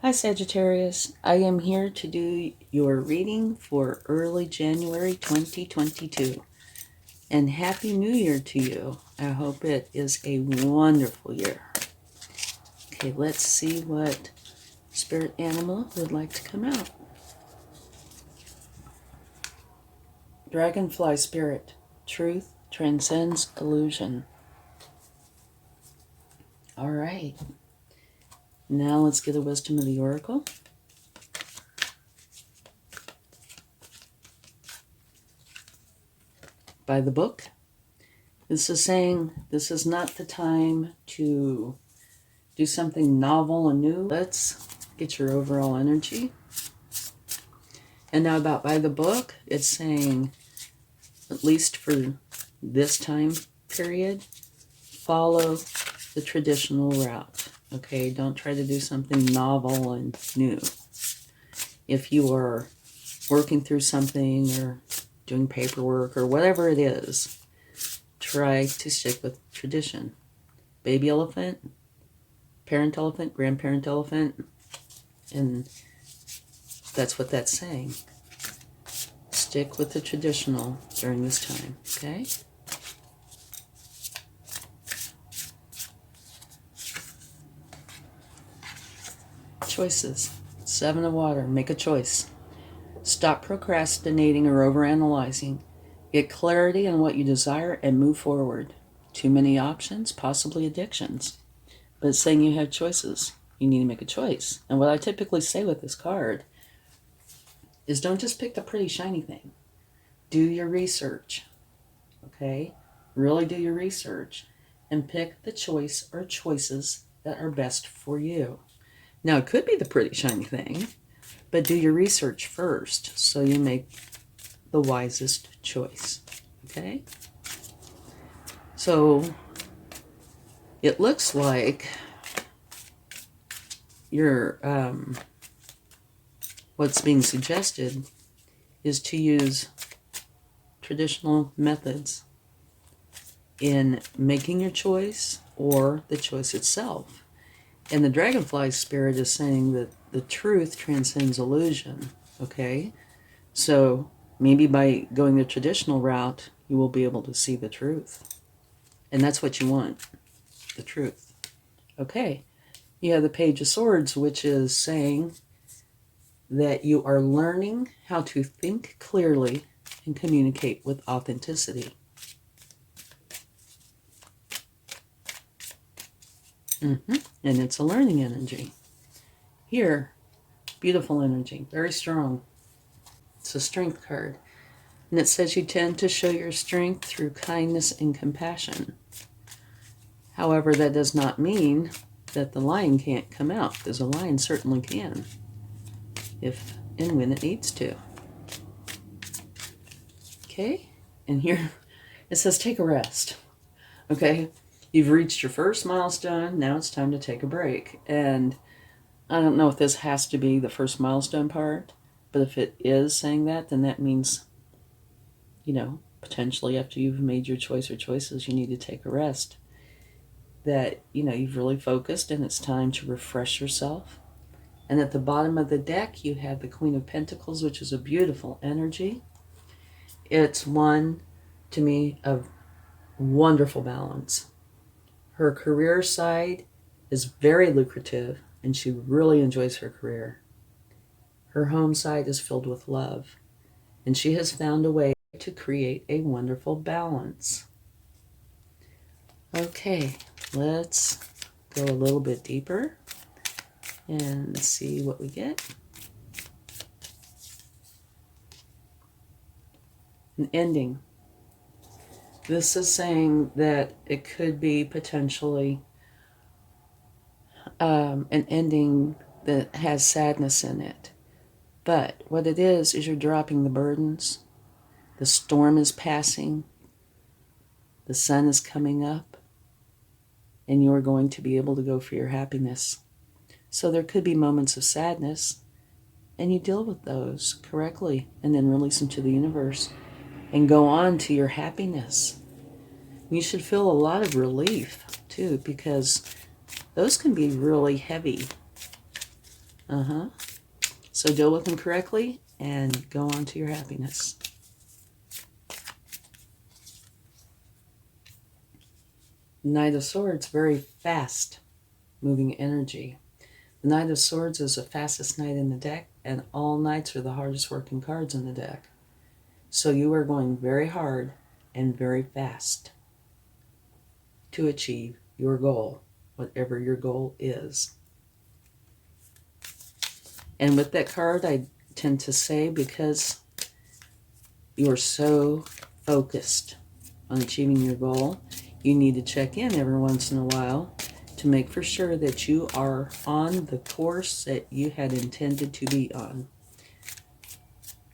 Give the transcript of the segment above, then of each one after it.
Hi Sagittarius, I am here to do your reading for early January 2022. And Happy New Year to you. I hope it is a wonderful year. Okay, let's see what spirit animal would like to come out. Dragonfly spirit, truth transcends illusion. All right. Now let's get a wisdom of the oracle. By the book. This is saying this is not the time to do something novel and new. Let's get your overall energy. And now about by the book, it's saying, at least for this time period, follow the traditional route. Okay, don't try to do something novel and new. If you are working through something or doing paperwork or whatever it is, try to stick with tradition. Baby elephant, parent elephant, grandparent elephant, and that's what that's saying. Stick with the traditional during this time, okay? Choices. Seven of water. Make a choice. Stop procrastinating or overanalyzing. Get clarity on what you desire and move forward. Too many options, possibly addictions. But it's saying you have choices. You need to make a choice. And what I typically say with this card is don't just pick the pretty shiny thing. Do your research. Okay? Really do your research. And pick the choice or choices that are best for you. Now, it could be the pretty shiny thing, but do your research first so you make the wisest choice. Okay? So, it looks like your what's being suggested is to use traditional methods in making your choice or the choice itself. And the dragonfly spirit is saying that the truth transcends illusion, okay? So maybe by going the traditional route, you will be able to see the truth. And that's what you want, the truth. Okay, you have the Page of Swords, which is saying that you are learning how to think clearly and communicate with authenticity. And it's a learning energy. Here, beautiful energy, very strong. It's a strength card. And it says you tend to show your strength through kindness and compassion. However, that does not mean that the lion can't come out, because a lion certainly can, if and when it needs to. Okay, and here it says take a rest. Okay, you've reached your first milestone, now it's time to take a break. And I don't know if this has to be the first milestone part, but if it is saying that, then that means, you know, potentially after you've made your choice or choices, you need to take a rest. That, you know, you've really focused and it's time to refresh yourself. And at the bottom of the deck, you have the Queen of Pentacles, which is a beautiful energy. It's one, to me, of wonderful balance. Her career side is very lucrative, and she really enjoys her career. Her home side is filled with love, and she has found a way to create a wonderful balance. Okay, let's go a little bit deeper and see what we get. An ending. This is saying that it could be potentially an ending that has sadness in it. But what it is you're dropping the burdens. The storm is passing. The sun is coming up. And you're going to be able to go for your happiness. So there could be moments of sadness, and you deal with those correctly and then release them to the universe and go on to your happiness. You should feel a lot of relief too, because those can be really heavy. So deal with them correctly and go on to your happiness. Knight of Swords, very fast moving energy. The Knight of Swords is the fastest knight in the deck, and all knights are the hardest working cards in the deck. So you are going very hard and very fast to achieve your goal, whatever your goal is. And with that card, I tend to say, because you are so focused on achieving your goal, you need to check in every once in a while to make for sure that you are on the course that you had intended to be on.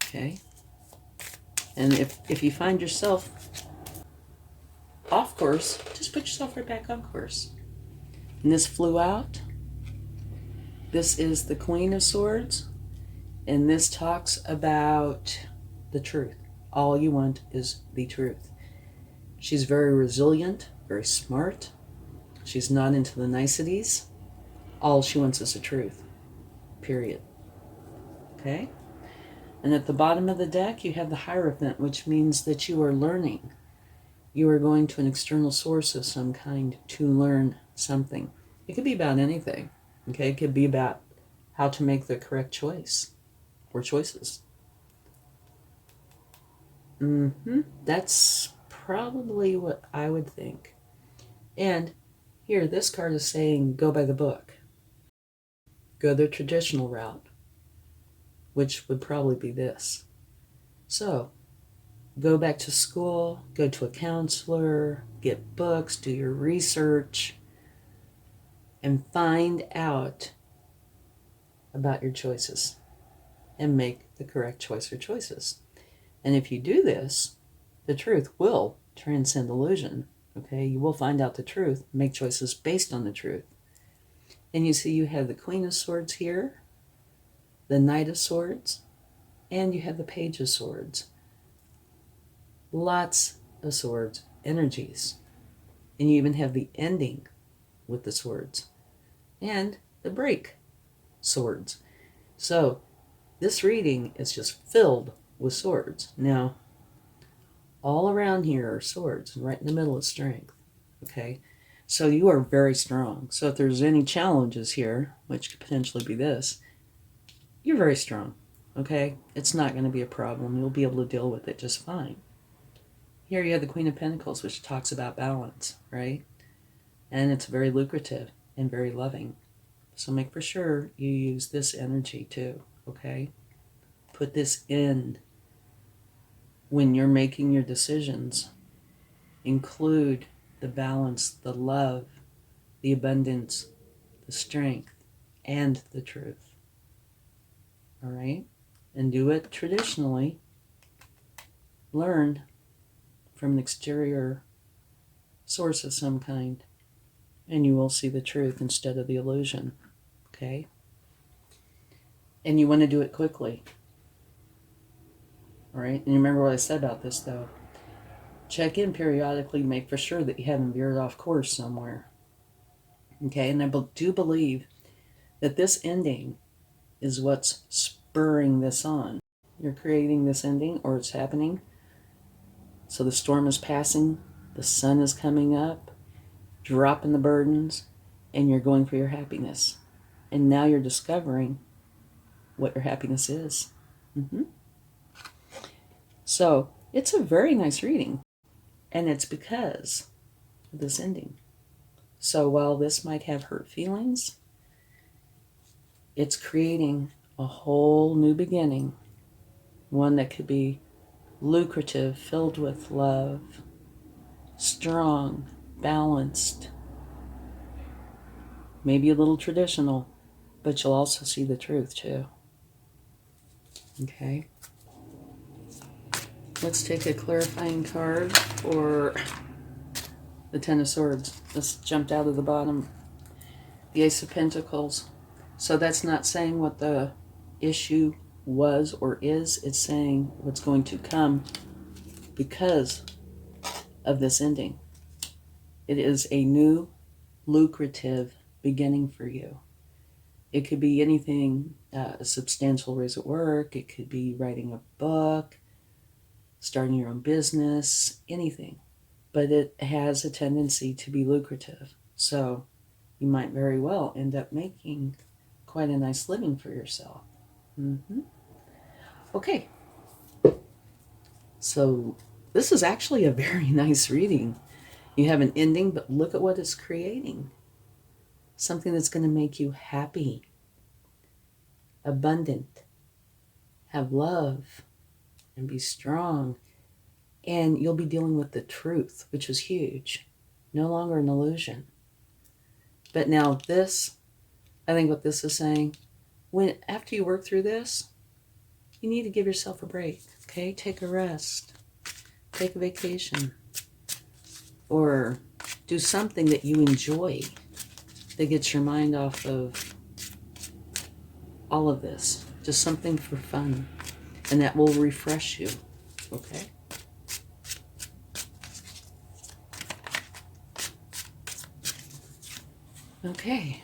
Okay? And if you find yourself off course, just put yourself right back on course. And this flew out. This is the Queen of Swords. And this talks about the truth. All you want is the truth. She's very resilient, very smart. She's not into the niceties. All she wants is the truth. Period. Okay? And at the bottom of the deck, you have the Hierophant, which means that you are learning. You are going to an external source of some kind to learn something. It could be about anything. Okay? It could be about how to make the correct choice or choices. That's probably what I would think. And here, this card is saying go by the book. Go the traditional route, which would probably be this. So, go back to school, go to a counselor, get books, do your research, and find out about your choices and make the correct choice or choices. And if you do this, the truth will transcend illusion. Okay, you will find out the truth, make choices based on the truth. And you see you have the Queen of Swords here, the Knight of Swords, and you have the Page of Swords. Lots of swords, energies. And you even have the ending with the swords. And the break swords. So this reading is just filled with swords. Now, all around here are swords, and right in the middle is strength. Okay? So you are very strong. So if there's any challenges here, which could potentially be this, you're very strong. Okay? It's not going to be a problem. You'll be able to deal with it just fine. Here you have the Queen of Pentacles, which talks about balance, right? And it's very lucrative and very loving. So make for sure you use this energy too, okay? Put this in when you're making your decisions. Include the balance, the love, the abundance, the strength, and the truth. All right? And do it traditionally. Learn from an exterior source of some kind, and you will see the truth instead of the illusion. Okay? And you want to do it quickly. All right? And remember what I said about this, though. Check in periodically, make for sure that you haven't veered off course somewhere. Okay? And I do believe that this ending is what's spurring this on. You're creating this ending, or it's happening. So the storm is passing, the sun is coming up, dropping the burdens, and you're going for your happiness. And now you're discovering what your happiness is. So it's a very nice reading, and it's because of this ending. So while this might have hurt feelings, it's creating a whole new beginning, one that could be lucrative, filled with love, strong, balanced, maybe a little traditional, but you'll also see the truth too. Okay? Let's take a clarifying card for the Ten of Swords. This jumped out of the bottom. The Ace of Pentacles. So that's not saying what the issue was or is. It's saying what's going to come because of this ending. It is a new, lucrative beginning for you. It could be anything, a substantial raise at work. It could be writing a book, starting your own business, anything. But it has a tendency to be lucrative. So you might very well end up making quite a nice living for yourself. Okay. So this is actually a very nice reading. You have an ending, but look at what it's creating. Something that's going to make you happy, abundant, have love, and be strong. And you'll be dealing with the truth, which is huge. No longer an illusion. But now this, I think what this is saying, after you work through this, you need to give yourself a break, okay? Take a rest. Take a vacation. Or do something that you enjoy that gets your mind off of all of this. Just something for fun. And that will refresh you, okay? Okay.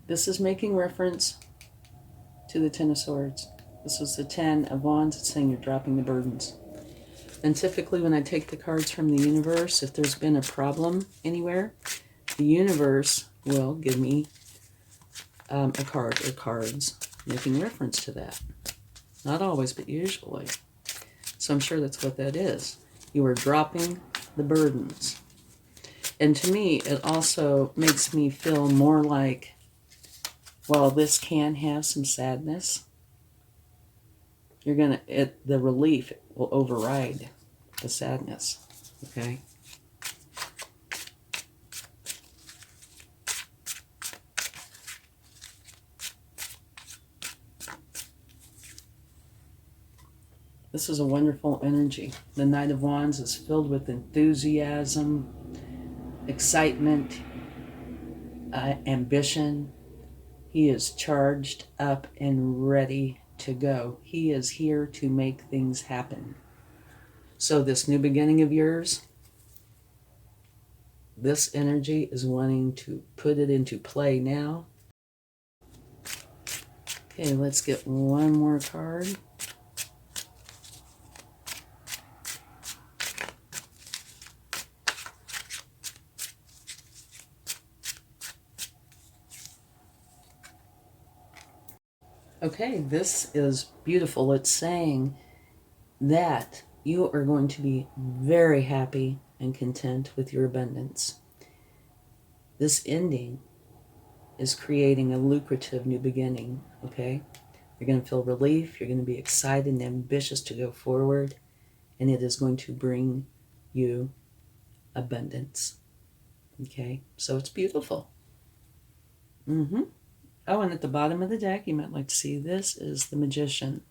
This is making reference to the Ten of Swords. This is the 10 of Wands. It's saying you're dropping the burdens. And typically when I take the cards from the universe, if there's been a problem anywhere, the universe will give me a card or cards making reference to that. Not always, but usually. So I'm sure that's what that is. You are dropping the burdens. And to me, it also makes me feel more like, while this can have some sadness, the relief will override the sadness, okay? This is a wonderful energy. The Knight of Wands is filled with enthusiasm, excitement, ambition. He is charged up and ready to go. He is here to make things happen. So this new beginning of yours, this energy is wanting to put it into play now. Okay, let's get one more card. Okay, this is beautiful. It's saying that you are going to be very happy and content with your abundance. This ending is creating a lucrative new beginning, okay? You're going to feel relief. You're going to be excited and ambitious to go forward. And it is going to bring you abundance, okay? So it's beautiful. Oh, and at the bottom of the deck, you might like to see this, is the Magician.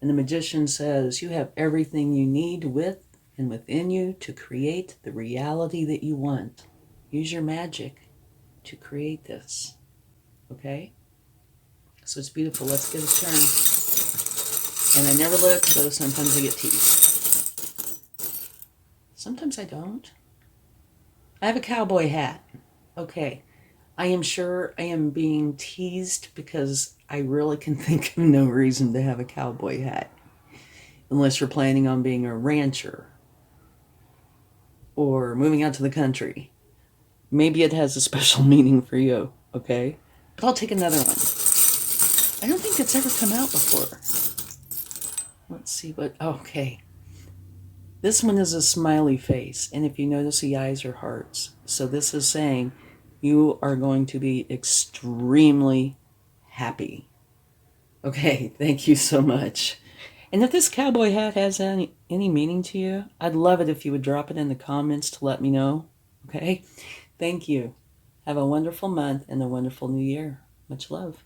And the Magician says, you have everything you need with and within you to create the reality that you want. Use your magic to create this. Okay? So it's beautiful. Let's get a turn. And I never look, so sometimes I get teased. Sometimes I don't. I have a cowboy hat. Okay. I am sure I am being teased because I really can think of no reason to have a cowboy hat. Unless you're planning on being a rancher or moving out to the country. Maybe it has a special meaning for you, okay? But I'll take another one. I don't think it's ever come out before. Let's see what, okay. This one is a smiley face, and if you notice, the eyes are hearts. So this is saying you are going to be extremely happy. Okay, thank you so much. And if this cowboy hat has any meaning to you, I'd love it if you would drop it in the comments to let me know. Okay? Thank you. Have a wonderful month and a wonderful new year. Much love.